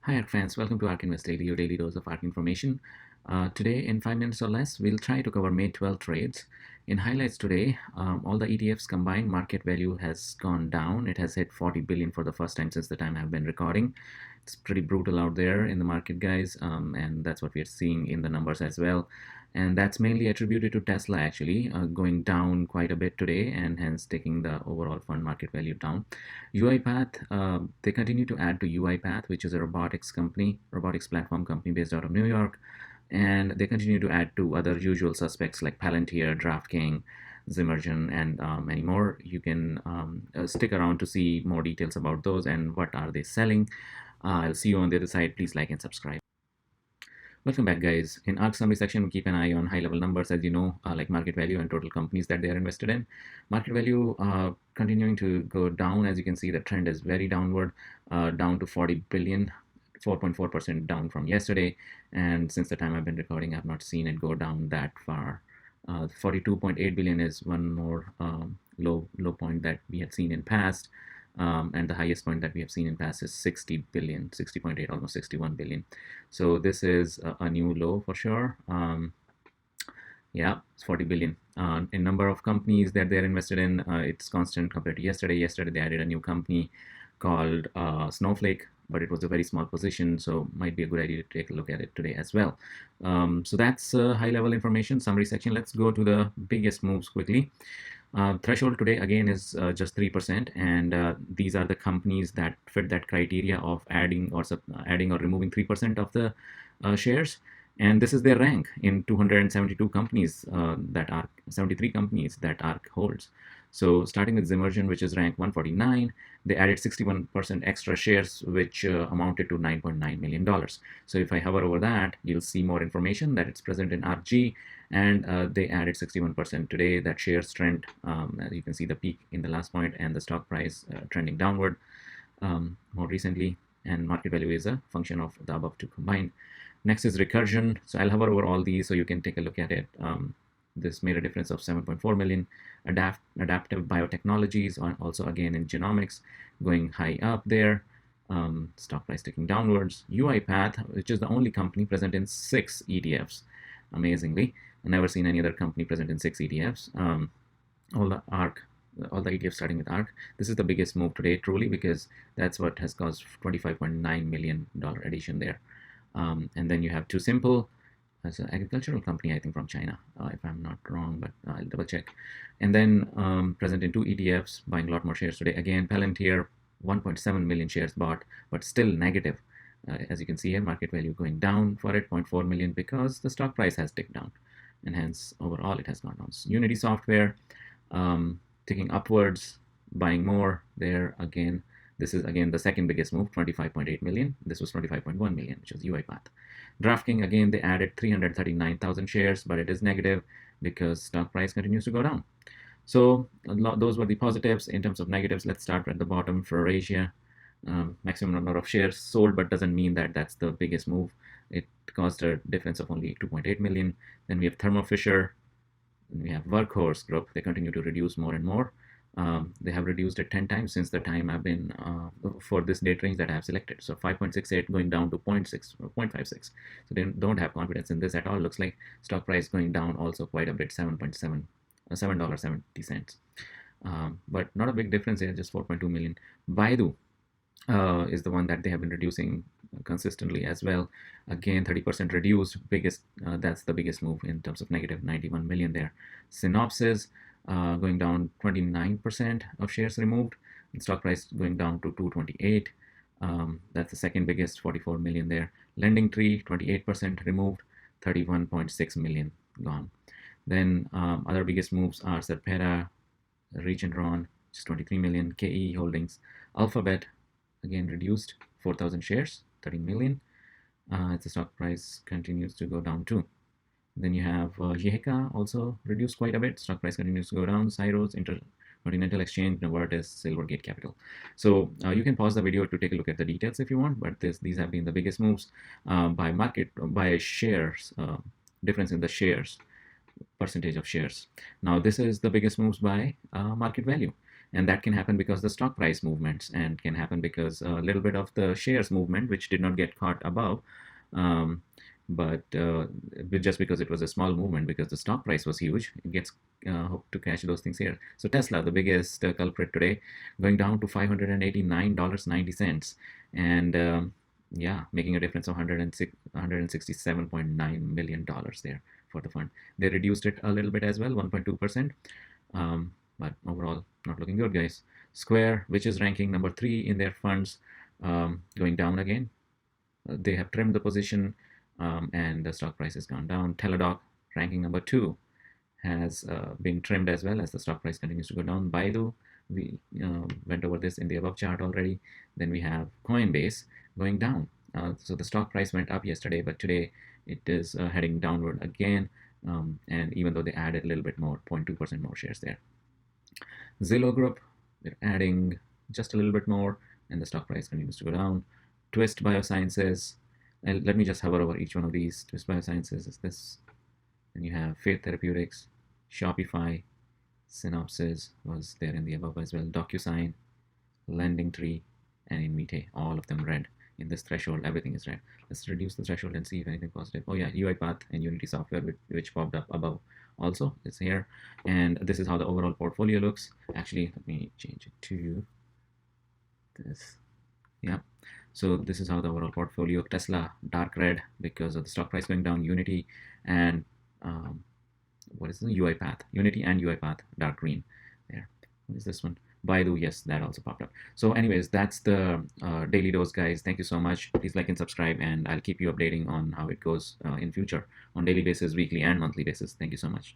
Hi ARK fans, welcome to ARK Invest Daily, your daily dose of ARK information. Today, in 5 minutes or less, we'll try to cover May 12 trades. In highlights today, all the ETFs combined market value has gone down. It has hit 40 billion for the first time since the time I've been recording. It's pretty brutal out there in the market, guys, and that's what we're seeing in the numbers as well. And that's mainly attributed to Tesla actually going down quite a bit today, and hence taking the overall fund market value down. UiPath, they continue to add to UiPath, which is a robotics platform company based out of New York, and they continue to add to other usual suspects like Palantir, Draftkings, Zimmergen, and many more. You can stick around to see more details about those and what are they selling. I'll see you on the other side. Please like and subscribe. Welcome back, guys. In ARK summary section, we keep an eye on high-level numbers, as you know, like market value and total companies that they are invested in. Market value continuing to go down. As you can see, the trend is very downward, down to 40 billion, 4.4% down from yesterday. And since the time I've been recording, I've not seen it go down that far. 42.8 billion is one more low point that we had seen in past. And the highest point that we have seen in past is 60 billion, 60.8, almost 61 billion. So this is a new low for sure. Yeah, it's 40 billion. In number of companies that they're invested in, it's constant compared to yesterday. Yesterday they added a new company called Snowflake, but it was a very small position, so might be a good idea to take a look at it today as well. So that's high-level information, summary section. Let's go to the biggest moves quickly. Threshold today again is just 3%, and these are the companies that fit that criteria of adding or removing 3% of the shares. And this is their rank in 272 companies that ARK, 73 companies that ARK holds. So starting with Zimmergen, which is rank 149, they added 61% extra shares, which amounted to $9.9 million. So if I hover over that, you'll see more information that it's present in ARKG, and they added 61% today. That shares trend, as you can see, the peak in the last point and the stock price trending downward more recently, and market value is a function of the above two combined. Next is Recursion. So I'll hover over all these so you can take a look at it. This made a difference of 7.4 million. Adaptive Biotechnologies, also again in genomics, going high up there. Stock price ticking downwards. UiPath, which is the only company present in 6 ETFs. Amazingly, I've never seen any other company present in 6 ETFs. All the ETFs starting with ARK. This is the biggest move today, truly, because that's what has caused $25.9 million addition there. And then you have Too Simple, as an agricultural company, I think from China, if I'm not wrong, but I'll double check. And then present in 2 ETFs, buying a lot more shares today. Again, Palantir, 1.7 million shares bought, but still negative. As you can see here, market value going down for it, 0.4 million, because the stock price has ticked down, and hence overall it has gone down. So Unity Software ticking upwards, buying more there again. This is again the second biggest move, 25.8 million. This was 25.1 million, which is UiPath. Draftkings, again, they added 339,000 shares, but it is negative because stock price continues to go down. So those were the positives. In terms of negatives, let's start at the bottom for Asia. Maximum number of shares sold, but doesn't mean that that's the biggest move. It caused a difference of only 2.8 million. Then we have Thermo Fisher. Then we have Workhorse Group. They continue to reduce more and more. They have reduced it 10 times since the time I've been for this date range that I have selected. So 5.68 going down to 0.6 or 0.56. So they don't have confidence in this at all. Looks like stock price going down also quite a bit, $7.70. But not a big difference here, just 4.2 million. Baidu is the one that they have been reducing consistently as well. Again, 30% reduced. That's the biggest move in terms of negative 91 million there. Synopsys, going down 29% of shares removed, and stock price going down to 228. That's the second biggest, 44 million there. Lending Tree, 28% removed, 31.6 million gone. Then other biggest moves are Serpera, Regeneron, which is 23 million. KE Holdings, Alphabet, again reduced 4,000 shares, 13 million. The stock price continues to go down too. Then you have Jiheka, also reduced quite a bit. Stock price continues to go down. Cyros, Intercontinental Exchange, Novartis, Silvergate Capital. So you can pause the video to take a look at the details if you want, but these have been the biggest moves by shares, difference in the shares, percentage of shares. Now this is the biggest moves by market value. And that can happen because the stock price movements, and can happen because a little bit of the shares movement, which did not get caught above. Um, but just because it was a small movement, because the stock price was huge, it gets hope to catch those things here. So Tesla, the biggest culprit today, going down to $589.90, and yeah, making a difference of $167.9 million there for the fund. They reduced it a little bit as well, 1.2%. But overall, not looking good, guys. Square, which is ranking number 3 in their funds, going down again. They have trimmed the position, and the stock price has gone down. Teladoc, ranking number 2, has been trimmed as well as the stock price continues to go down. Baidu, we went over this in the above chart already. Then we have Coinbase going down. So the stock price went up yesterday, but today it is heading downward again. And even though they added a little bit more, 0.2% more shares there. Zillow Group, they're adding just a little bit more, and the stock price continues to go down. Twist Biosciences, and let me just hover over each one of these. Twist Biosciences is this. And you have Fate Therapeutics, Shopify, Synopsys was there in the above as well, DocuSign, Lending Tree, and Invite, all of them red. In this threshold, everything is red. Let's reduce the threshold and see if anything positive. Oh yeah, UiPath and Unity Software, which popped up above, also is here. And this is how the overall portfolio looks. Actually, let me change it to this. Yeah, so this is how the overall portfolio. Tesla, dark red because of the stock price going down. Unity and what is the UiPath? Unity and UiPath, dark green there. What is this one? Baidu, yes, that also popped up. So anyways, that's the daily dose, guys. Thank you so much. Please like and subscribe, and I'll keep you updating on how it goes in future on daily basis, weekly and monthly basis. Thank you so much.